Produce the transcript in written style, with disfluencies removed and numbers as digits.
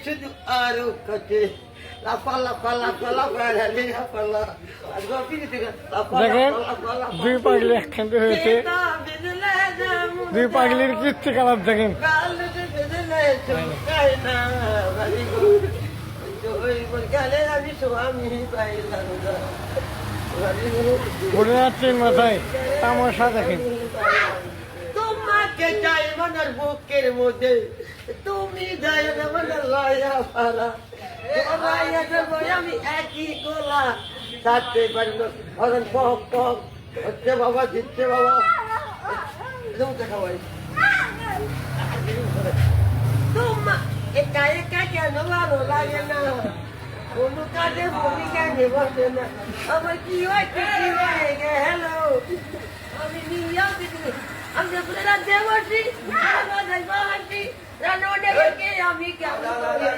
শুধু আরো কাছে লাফা লাফা লাফা লাফা ঢালে লাফা লাফা দেখেন দুই পাগলি একখানে হয়েছে দুই পাগলির কিস্তি কালার দেখেন আমি স্বামী পাইলাম পড়ে যাচ্ছেন মাথায় তামাশা দেখেন তোমাকে চাই মনের বুকের মধ্যে তুমি যাই না মনে লয়া পারা লয়া দেবো আমি একই গোলা থাকতে পারি না অনেক পক পক হচ্ছে বাবা দিচ্ছে বাবা দেখা ভাই তোমা একা একা কেন ভালো লাগে না কোনো কাজে ভূমিকা নেবছে না আমার কি হয়েছে কি হয়ে গেলো আমি নিয়ম দিদি আমি রাতে বসি রান্না দেখি আমি কেমন